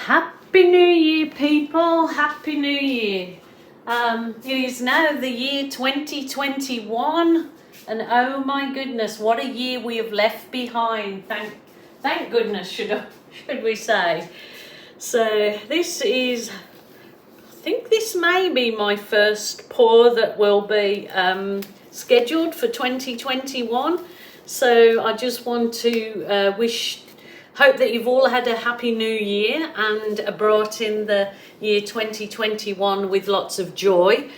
Happy New Year, people. Happy New Year. It is now the year 2021, and oh my goodness, what a year we have left behind. Thank goodness, should we say. So this is, I think this may be my first pour that will be scheduled for 2021. So I just want to hope that you've all had a happy new year and brought in the year 2021 with lots of joy.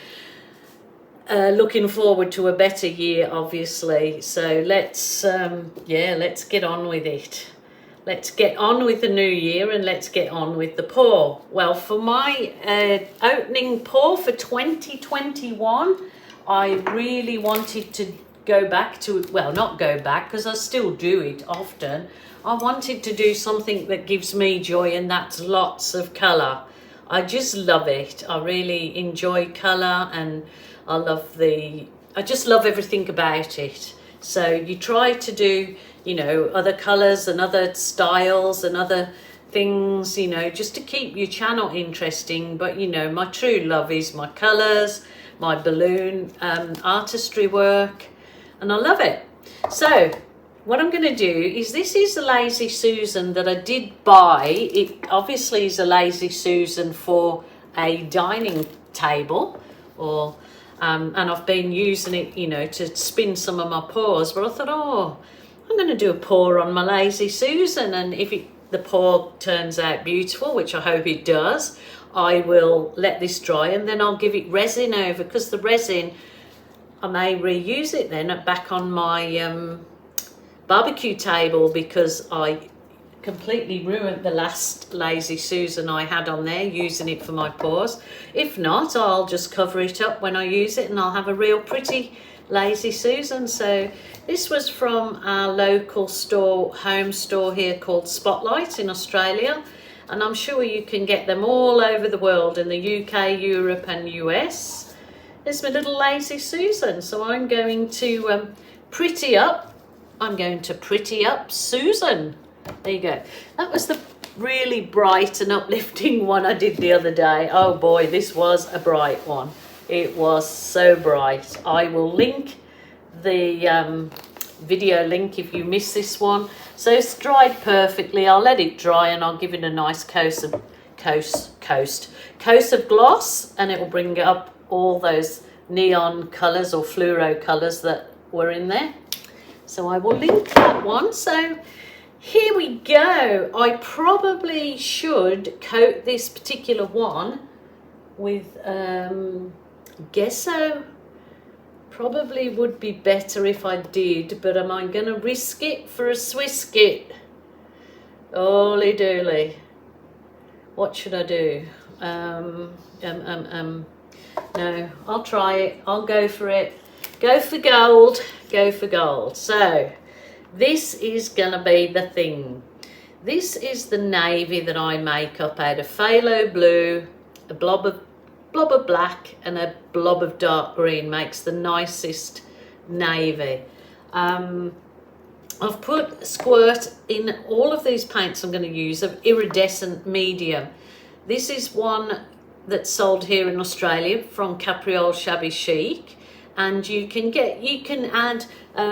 Looking forward to a better year, obviously. So let's get on with it. Let's get on with the new year and let's get on with the pour. Well, for my opening pour for 2021, I really wanted to go back to, well, not go back because I still do it often. I wanted to do something that gives me joy, and that's lots of colour. I just love it. I really enjoy colour, and I just love everything about it. So you try to do, other colours and other styles and other things, just to keep your channel interesting. But, my true love is my colours, my balloon artistry work, and I love it. So what I'm going to do is, this is a Lazy Susan that I did buy. It obviously is a Lazy Susan for a dining table, or and I've been using it, to spin some of my pours. But I thought, I'm going to do a pour on my Lazy Susan, and if the pour turns out beautiful, which I hope it does, I will let this dry and then I'll give it resin over, because the resin, I may reuse it then back on my barbecue table, because I completely ruined the last Lazy Susan I had on there using it for my pours. If not, I'll just cover it up when I use it and I'll have a real pretty Lazy Susan. So this was from our local home store here called Spotlight in Australia, and I'm sure you can get them all over the world, in the UK, Europe and US. There's my little Lazy Susan. So I'm going to pretty up Susan. There you go. That was the really bright and uplifting one I did the other day. Oh boy, this was a bright one. It was so bright. I will link the video link if you miss this one. So it's dried perfectly. I'll let it dry and I'll give it a nice coat of gloss, and it will bring up all those neon colours or fluoro colours that were in there. So I will link that one. So here we go. I probably should coat this particular one with gesso. Probably would be better if I did, but am I going to risk it for a Swiss-kit? Holy dooly. What should I do? No, I'll try it. I'll go for it. Go for gold. Go for gold. So this is going to be the thing. This is the navy that I make up out of phthalo blue, a blob of black and a blob of dark green. Makes the nicest navy. I've put a squirt in all of these paints I'm going to use of Iridescent Medium. This is one that's sold here in Australia from Capriole Shabby Chic, and you can add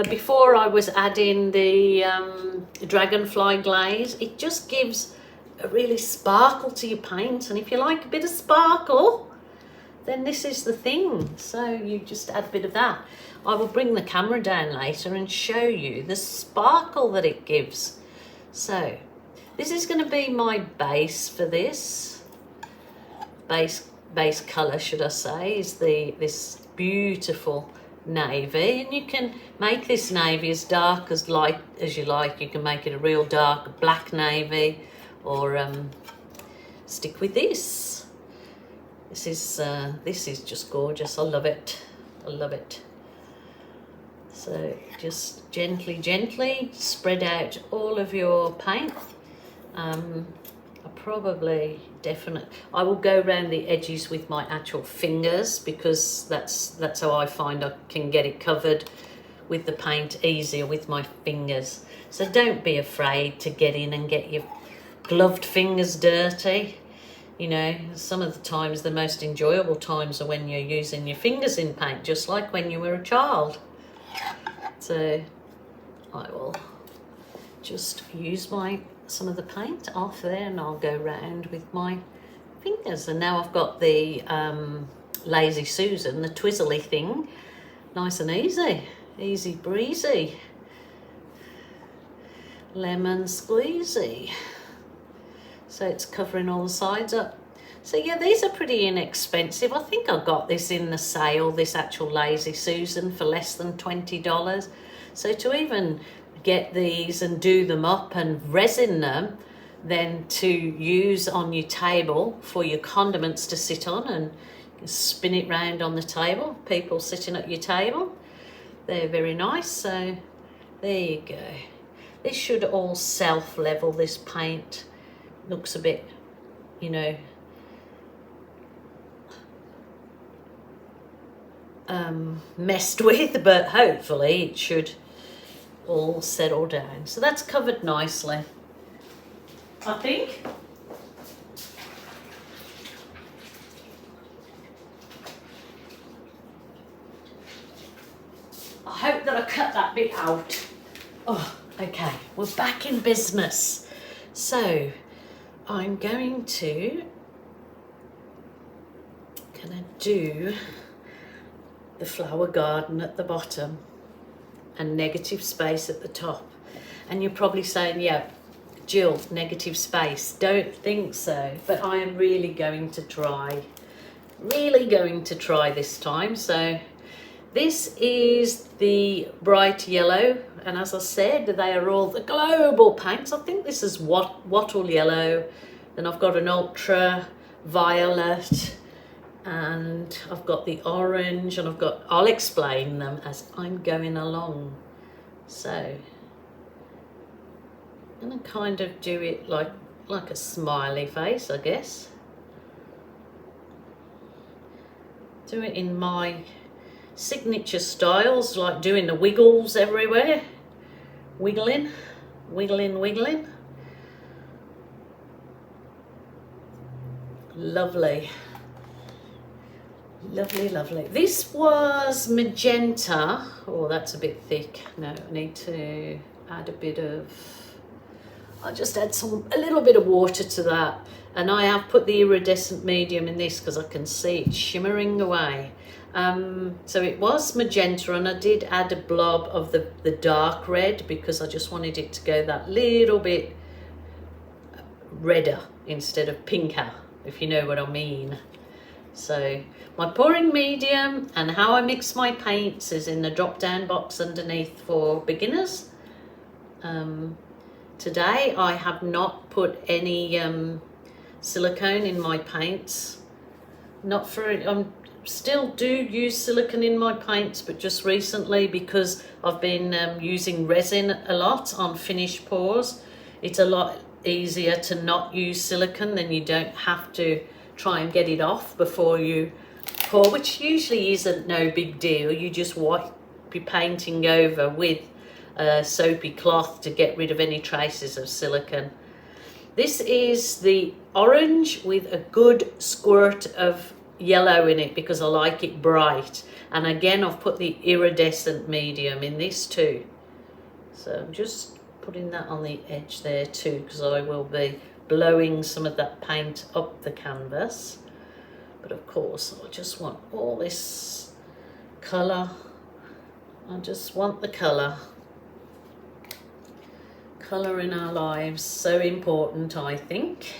before I was adding the dragonfly glaze. It just gives a really sparkle to your paint, and if you like a bit of sparkle, then this is the thing. So you just add a bit of that. I will bring the camera down later and show you the sparkle that it gives. So this is going to be my base for this. Base colour, should I say, is this beautiful navy, and you can make this navy as dark as light as you like. You can make it a real dark black navy, or stick with this. This is just gorgeous. I love it. I love it. So just gently spread out all of your paint. I will go around the edges with my actual fingers, because that's how I find I can get it covered with the paint easier with my fingers. So don't be afraid to get in and get your gloved fingers dirty. You know, some of the times, the most enjoyable times are when you're using your fingers in paint, just like when you were a child. So I will just use some of the paint off there, and I'll go round with my fingers. And now I've got the Lazy Susan, the twizzly thing, nice and easy breezy, lemon squeezy. So it's covering all the sides up. So yeah, these are pretty inexpensive. I think I got this in the sale, this actual Lazy Susan, for less than $20. So to even get these and do them up and resin them, then to use on your table for your condiments to sit on, and spin it round on the table, people sitting at your table. They're very nice. So there you go. This should all self-level, this paint. Looks a bit, you know, messed with, but hopefully it should all settle down. So that's covered nicely, I think. I hope that I cut that bit out. Oh, okay, we're back in business. So I'm going to do the flower garden at the bottom and negative space at the top. And you're probably saying, yeah, Jill, negative space. Don't think so, but I am really going to try this time. So this is the bright yellow, and as I said, they are all the global paints. I think this is wattle yellow, then I've got an ultra violet, and I've got the orange, and I'll explain them as I'm going along. So I'm gonna kind of do it like a smiley face, I guess. Do it in my signature styles, like doing the wiggles everywhere. Wiggling. Lovely. This was magenta. Oh, that's a bit thick. No, I need to add a bit of, I'll just add a little bit of water to that. And I have put the iridescent medium in this because I can see it shimmering away. So it was magenta, and I did add a blob of the dark red because I just wanted it to go that little bit redder instead of pinker, if you know what I mean. So my pouring medium and how I mix my paints is in the drop down box underneath for beginners. Today I have not put any silicone in my paints. Not for still do use silicone in my paints, but just recently, because I've been using resin a lot on finished pours, it's a lot easier to not use silicone. Then you don't have to try and get it off before you pour, which usually isn't no big deal. You just wipe your painting over with a soapy cloth to get rid of any traces of silicone. This is the orange with a good squirt of yellow in it because I like it bright. And again, I've put the iridescent medium in this too. So I'm just putting that on the edge there too, because I will be blowing some of that paint up the canvas. But of course, I just want all this colour. I just want the colour. Colour in our lives, so important, I think.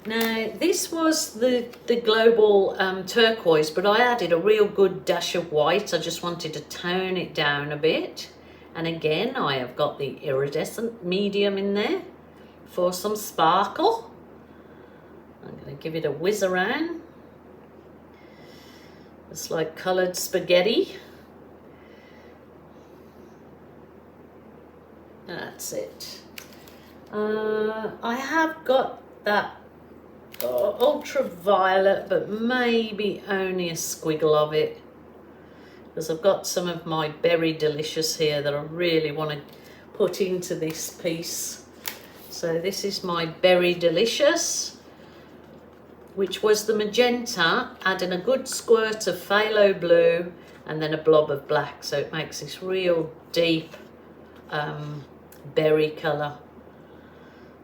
Now, this was the global turquoise, but I added a real good dash of white. I just wanted to tone it down a bit. And again, I have got the iridescent medium in there for some sparkle. I'm going to give it a whiz around. It's like coloured spaghetti. That's it. I have got that ultraviolet, but maybe only a squiggle of it, because I've got some of my Berry Delicious here that I really want to put into this piece. So this is my Berry Delicious, which was the magenta, adding a good squirt of phthalo blue and then a blob of black, so it makes this real deep berry colour.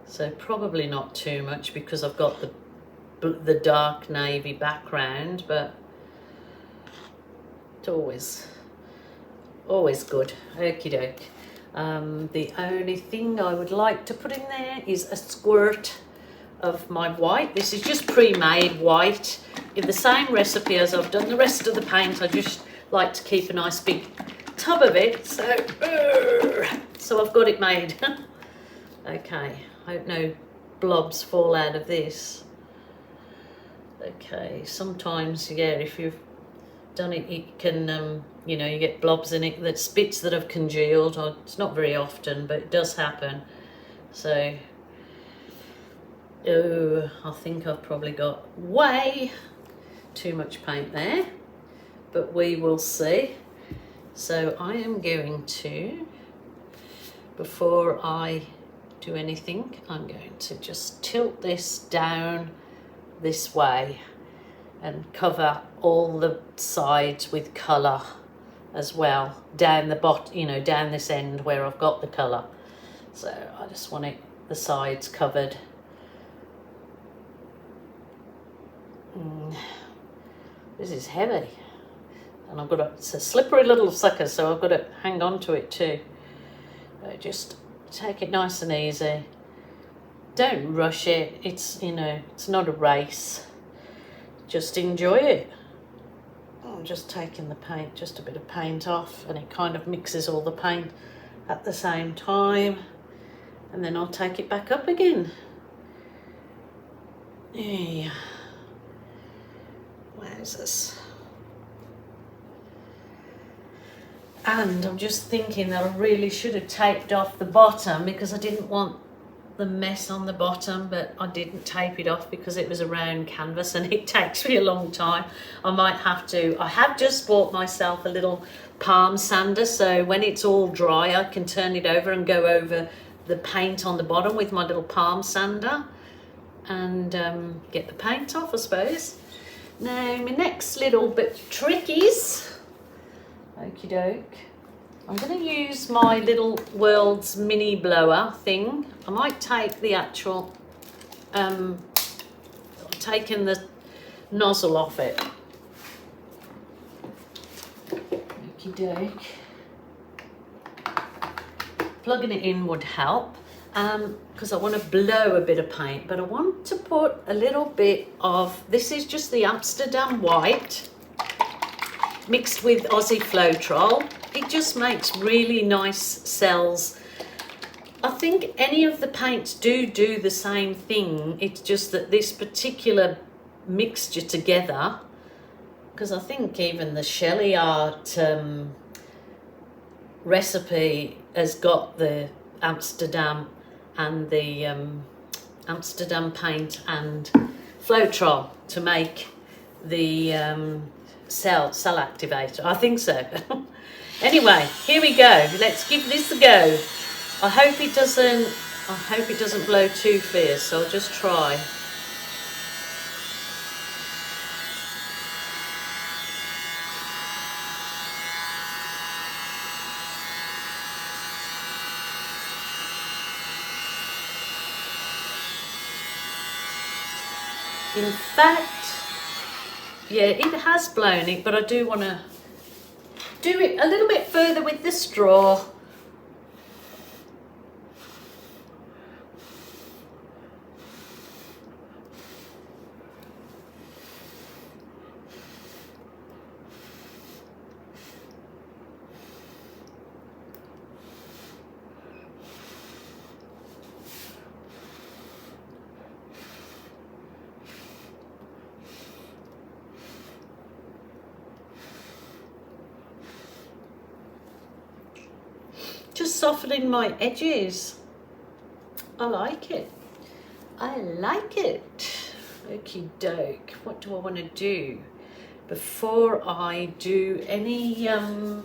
So probably not too much because I've got the dark navy background, but it's always good. Okie doke. The only thing I would like to put in there is a squirt of my white. This is just pre-made white in the same recipe as I've done the rest of the paint. I just like to keep a nice big tub of it, so I've got it made. Okay, hope no blobs fall out of this. Okay, sometimes, yeah, if you've done it, it can you know, you get blobs in it, that's bits that have congealed. It's not very often, but it does happen. So oh, I think I've probably got way too much paint there, but we will see. So I am going to, before I do anything, I'm going to just tilt this down this way and cover all the sides with colour as well, down the bottom, you know, down this end where I've got the colour. So I just want it, the sides covered. This is heavy, and I've got it's a slippery little sucker, so I've got to hang on to it too. Just take it nice and easy. Don't rush it. It's, you know, it's not a race. Just enjoy it. I'm just taking the paint, just a bit of paint off, and it kind of mixes all the paint at the same time, and then I'll take it back up again. Yeah. Where's this? And I'm just thinking that I really should have taped off the bottom because I didn't want the mess on the bottom, but I didn't tape it off because it was a round canvas and it takes me a long time. I might have to. I have just bought myself a little palm sander, so when it's all dry I can turn it over and go over the paint on the bottom with my little palm sander and get the paint off, I suppose. Now my next little bit trickies, okie doke, I'm going to use my little World's mini blower thing. I might take the actual, taking the nozzle off it. Okie doke. Plugging it in would help because I want to blow a bit of paint, but I want to put a little bit of, this is just the Amsterdam white mixed with Aussie Floetrol. It just makes really nice cells. I think any of the paints do the same thing. It's just that this particular mixture together, because I think even the Shelley recipe has got the Amsterdam and the Amsterdam paint and Floetrol to make the cell activator. I think so. Anyway, here we go. Let's give this a go. I hope it doesn't blow too fierce, so I'll just try. In fact, yeah, it has blown it, but I do want to do it a little bit further with the straw. Just softening my edges. I like it. I like it. Okie doke. What do I want to do before I do any I'll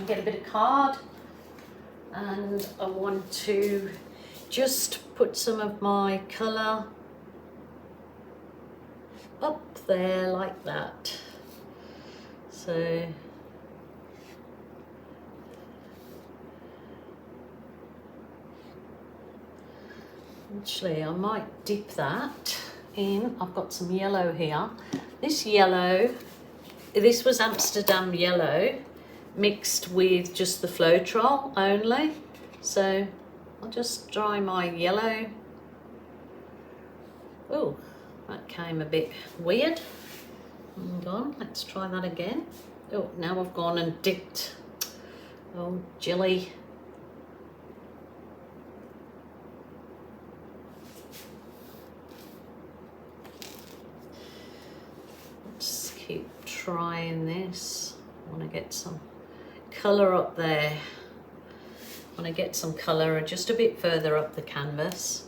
get a bit of card and I want to just put some of my colour up there like that. So actually I might dip that in. I've got some yellow here. This yellow, this was Amsterdam yellow mixed with just the Floetrol only. So I'll just dry my yellow. Oh, that came a bit weird. Hang on, let's try that again. Oh, now I've gone and dipped. Oh, jelly. Just keep trying this. I want to get some colour up there. I want to get some colour just a bit further up the canvas.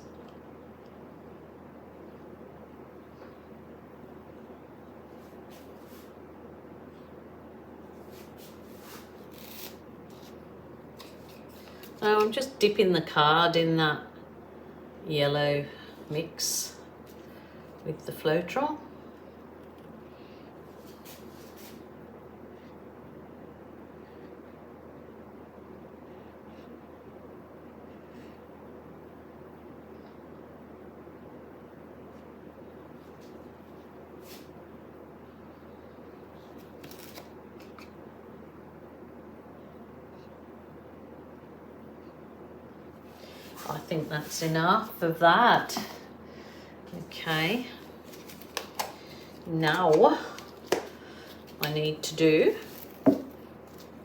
So I'm just dipping the card in that yellow mix with the Floetrol. I think that's enough of that. Okay. Now I need to do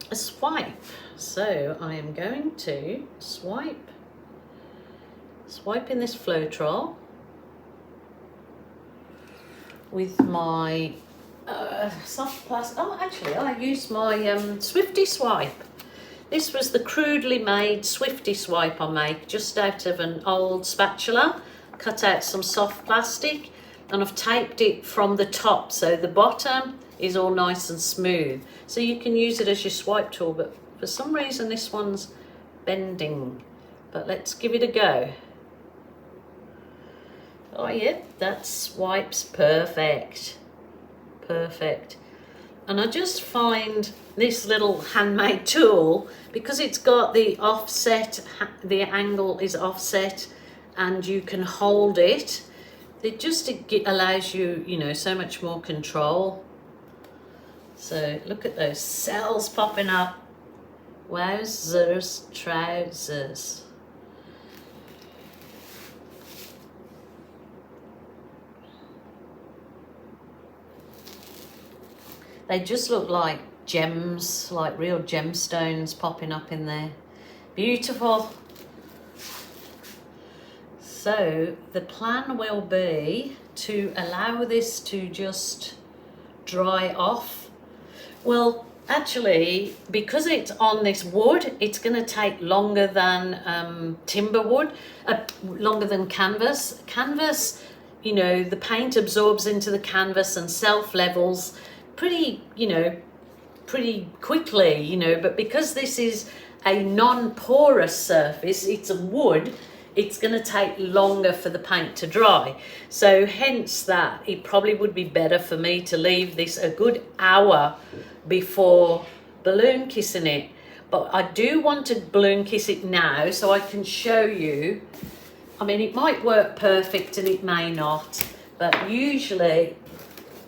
a swipe. So I am going to swipe in this Floetrol with my soft plastic. Oh, actually, I used my Swifty swipe. This was the crudely made Swifty swipe I make just out of an old spatula. Cut out some soft plastic and I've taped it from the top so the bottom is all nice and smooth. So you can use it as your swipe tool, but for some reason this one's bending. But let's give it a go. Oh yeah, that swipes perfect. Perfect. And I just find this little handmade tool, because it's got the offset, the angle is offset and you can hold it, it just allows you, you know, so much more control. So look at those cells popping up. Wowzers, trousers. They just look like gems, like real gemstones popping up in there. Beautiful. So the plan will be to allow this to just dry off. Well, actually, because it's on this wood, it's going to take longer than timber wood, longer than canvas. Canvas, you know, the paint absorbs into the canvas and self-levels pretty, you know, pretty quickly, you know, but because this is a non-porous surface, it's a wood, it's going to take longer for the paint to dry. So hence that it probably would be better for me to leave this a good hour before balloon kissing it. But I do want to balloon kiss it now so I can show you. I mean, it might work perfect and it may not, but usually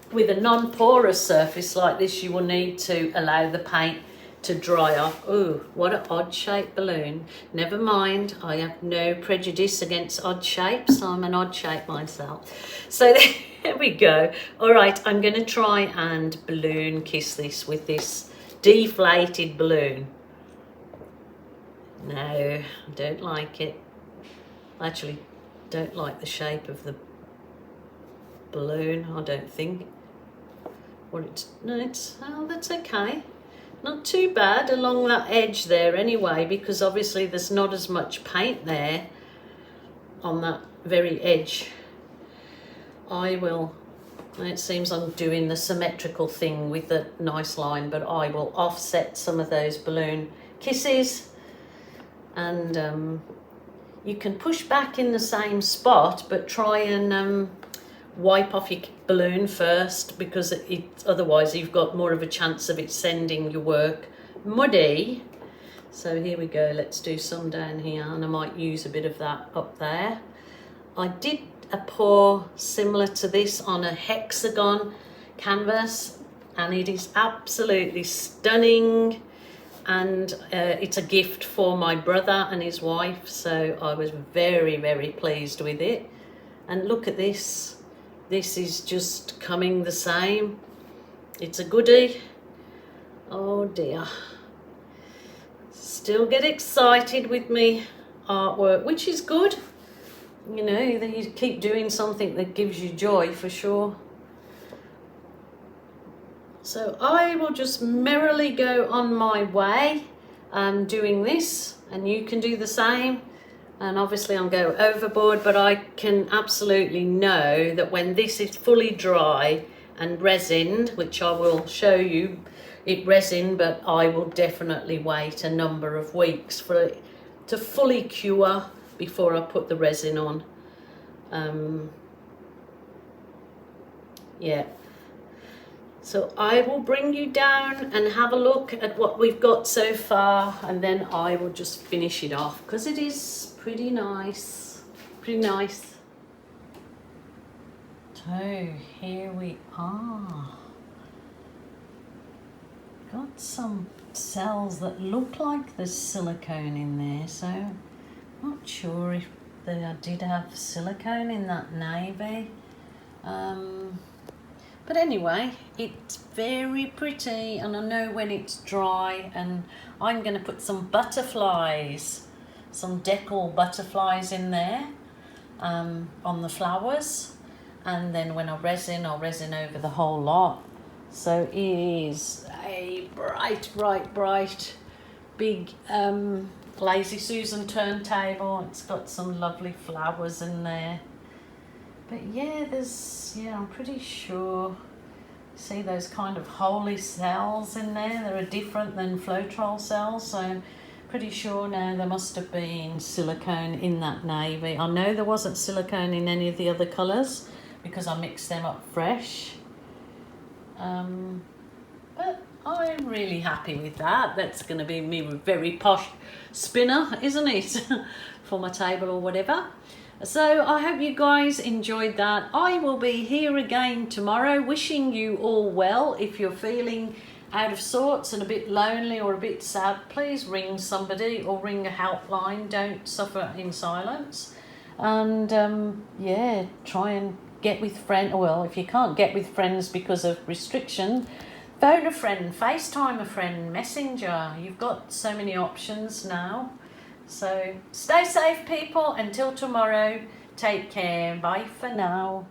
with a non-porous surface like this, you will need to allow the paint to dry off. Oh, what an odd shaped balloon. Never mind, I have no prejudice against odd shapes. I'm an odd shape myself. So there we go. All right, I'm going to try and balloon kiss this with this deflated balloon. No, I don't like it. I actually don't like the shape of the balloon, I don't think. Oh, that's okay. Not too bad along that edge there anyway, because obviously there's not as much paint there on that very edge. It seems I'm doing the symmetrical thing with the nice line, but I will offset some of those balloon kisses and you can push back in the same spot, but try and wipe off your balloon first, because otherwise you've got more of a chance of it sending your work muddy. So here we go, let's do some down here, and I might use a bit of that up there. I did a pour similar to this on a hexagon canvas, and it is absolutely stunning, and it's a gift for my brother and his wife, so I was very, very pleased with it. And look at this, this is just coming the same. It's a goodie. Oh dear. Still get excited with me artwork, which is good. You know, that you keep doing something that gives you joy, for sure. So I will just merrily go on my way doing this, and you can do the same. And obviously I'll go overboard, but I can absolutely know that when this is fully dry and resined, which I will show you it resin, but I will definitely wait a number of weeks for it to fully cure before I put the resin on. Yeah. So I will bring you down and have a look at what we've got so far, and then I will just finish it off, because it is pretty nice, pretty nice. So here we are. Got some cells that look like there's silicone in there, so not sure if they did have silicone in that navy. But anyway, it's very pretty, and I know when it's dry, and I'm going to put some butterflies, some decal butterflies in there on the flowers, and then when I resin, I'll resin over the whole lot. So it is a bright, bright, bright, big Lazy Susan turntable. It's got some lovely flowers in there. But yeah, I'm pretty sure, see those kind of holy cells in there? They're different than Floetrol cells, so pretty sure now there must have been silicone in that navy. I know there wasn't silicone in any of the other colours because I mixed them up fresh. But I'm really happy with that. That's going to be me very posh spinner, isn't it? For my table or whatever. So I hope you guys enjoyed that. I will be here again tomorrow, wishing you all well. If you're feeling out of sorts and a bit lonely or a bit sad, please ring somebody or ring a helpline. Don't suffer in silence. And yeah, try and get with friends. Well, if you can't get with friends because of restriction, phone a friend, FaceTime a friend, Messenger. You've got so many options now. So stay safe, people. Until tomorrow, take care. Bye for now.